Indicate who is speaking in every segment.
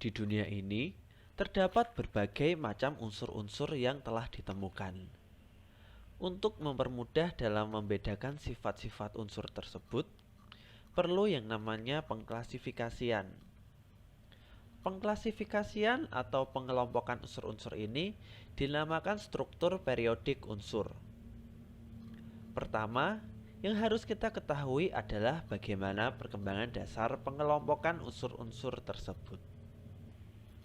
Speaker 1: Di dunia ini, terdapat berbagai macam unsur-unsur yang telah ditemukan. Untuk mempermudah dalam membedakan sifat-sifat unsur tersebut, perlu yang namanya pengklasifikasian. Pengklasifikasian atau pengelompokan unsur-unsur ini dinamakan struktur periodik unsur. Pertama, yang harus kita ketahui adalah bagaimana perkembangan dasar pengelompokan unsur-unsur tersebut.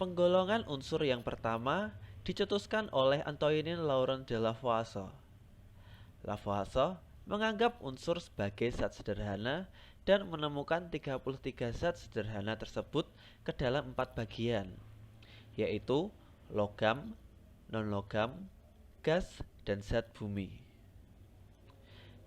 Speaker 1: Penggolongan unsur yang pertama dicetuskan oleh Antoine Laurent de Lavoisier. Lavoisier menganggap unsur sebagai zat sederhana dan menemukan 33 zat sederhana tersebut ke dalam 4 bagian, yaitu logam, non-logam, gas, dan zat bumi.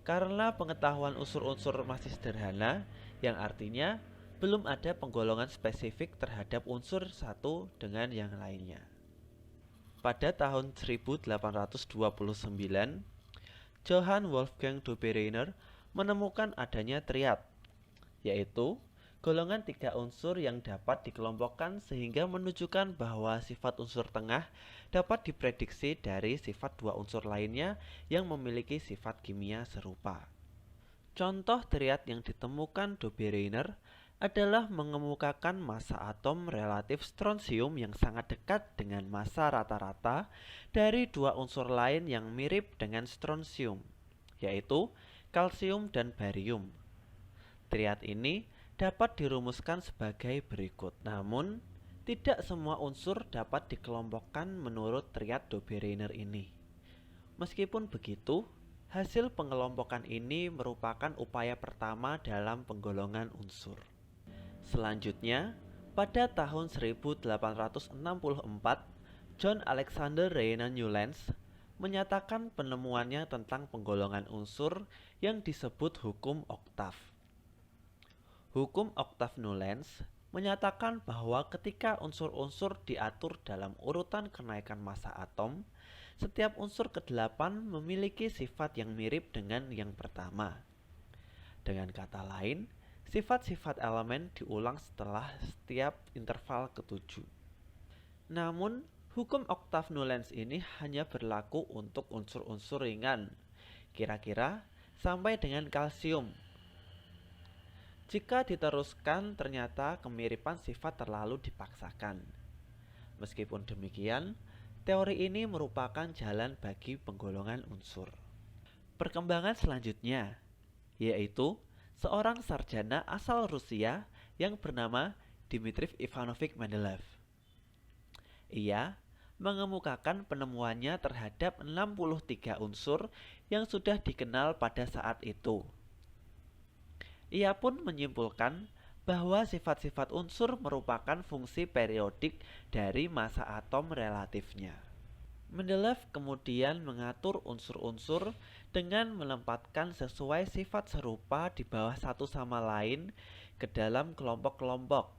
Speaker 1: Karena pengetahuan unsur-unsur masih sederhana, yang artinya belum ada penggolongan spesifik terhadap unsur satu dengan yang lainnya. Pada tahun 1829, Johann Wolfgang Dobereiner menemukan adanya triad, yaitu golongan 3 unsur yang dapat dikelompokkan sehingga menunjukkan bahwa sifat unsur tengah dapat diprediksi dari sifat 2 unsur lainnya yang memiliki sifat kimia serupa. Contoh triad yang ditemukan Dobereiner adalah mengemukakan massa atom relatif strontium yang sangat dekat dengan massa rata-rata dari 2 unsur lain yang mirip dengan strontium, yaitu kalsium dan barium. Triad ini dapat dirumuskan sebagai berikut. Namun, tidak semua unsur dapat dikelompokkan menurut triad Dobereiner ini. Meskipun begitu, hasil pengelompokan ini merupakan upaya pertama dalam penggolongan unsur. Selanjutnya, pada tahun 1864, John Alexander Riemann Newlands menyatakan penemuannya tentang penggolongan unsur yang disebut hukum oktav. Hukum oktav Newlands menyatakan bahwa ketika unsur-unsur diatur dalam urutan kenaikan massa atom, setiap unsur ke-8 memiliki sifat yang mirip dengan yang pertama. Dengan kata lain, sifat-sifat elemen diulang setelah setiap interval ke-7. Namun, hukum oktav Newlands ini hanya berlaku untuk unsur-unsur ringan, kira-kira sampai dengan kalsium. Jika diteruskan, ternyata kemiripan sifat terlalu dipaksakan. Meskipun demikian, teori ini merupakan jalan bagi penggolongan unsur. Perkembangan selanjutnya, yaitu seorang sarjana asal Rusia yang bernama Dmitri Ivanovich Mendeleev. Ia mengemukakan penemuannya terhadap 63 unsur yang sudah dikenal pada saat itu. Ia pun menyimpulkan bahwa sifat-sifat unsur merupakan fungsi periodik dari massa atom relatifnya. Mendeleev kemudian mengatur unsur-unsur dengan menempatkan sesuai sifat serupa di bawah satu sama lain ke dalam kelompok-kelompok,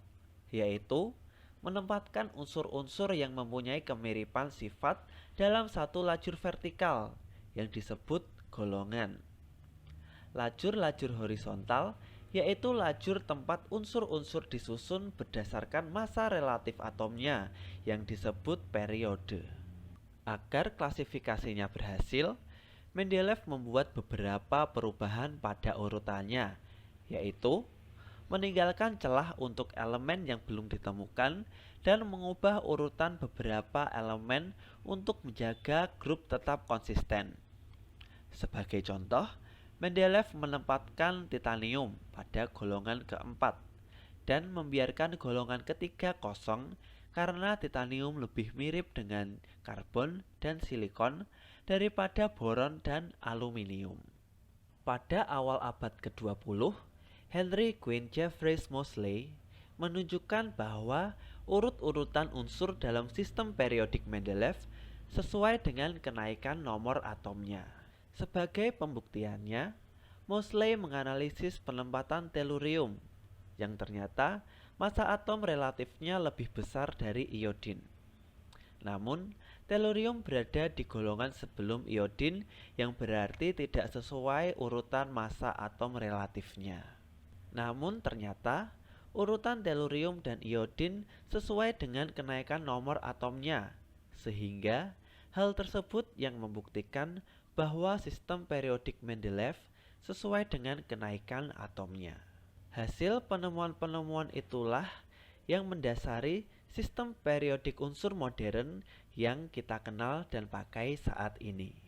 Speaker 1: yaitu menempatkan unsur-unsur yang mempunyai kemiripan sifat dalam satu lajur vertikal yang disebut golongan. Lajur-lajur horizontal yaitu lajur tempat unsur-unsur disusun berdasarkan massa relatif atomnya yang disebut periode. Agar klasifikasinya berhasil, Mendeleev membuat beberapa perubahan pada urutannya, yaitu meninggalkan celah untuk elemen yang belum ditemukan dan mengubah urutan beberapa elemen untuk menjaga grup tetap konsisten. Sebagai contoh, Mendeleev menempatkan titanium pada golongan keempat dan membiarkan golongan ketiga kosong karena titanium lebih mirip dengan karbon dan silikon daripada boron dan aluminium. Pada awal abad ke-20, Henry Quinn Jeffreys Moseley menunjukkan bahwa urut-urutan unsur dalam sistem periodik Mendeleev sesuai dengan kenaikan nomor atomnya. Sebagai pembuktiannya, Moseley menganalisis penempatan tellurium yang ternyata massa atom relatifnya lebih besar dari iodin. Namun, tellurium berada di golongan sebelum iodin yang berarti tidak sesuai urutan massa atom relatifnya. Namun ternyata urutan tellurium dan iodin sesuai dengan kenaikan nomor atomnya, sehingga hal tersebut yang membuktikan bahwa sistem periodik Mendeleev sesuai dengan kenaikan atomnya. Hasil penemuan-penemuan itulah yang mendasari sistem periodik unsur modern yang kita kenal dan pakai saat ini.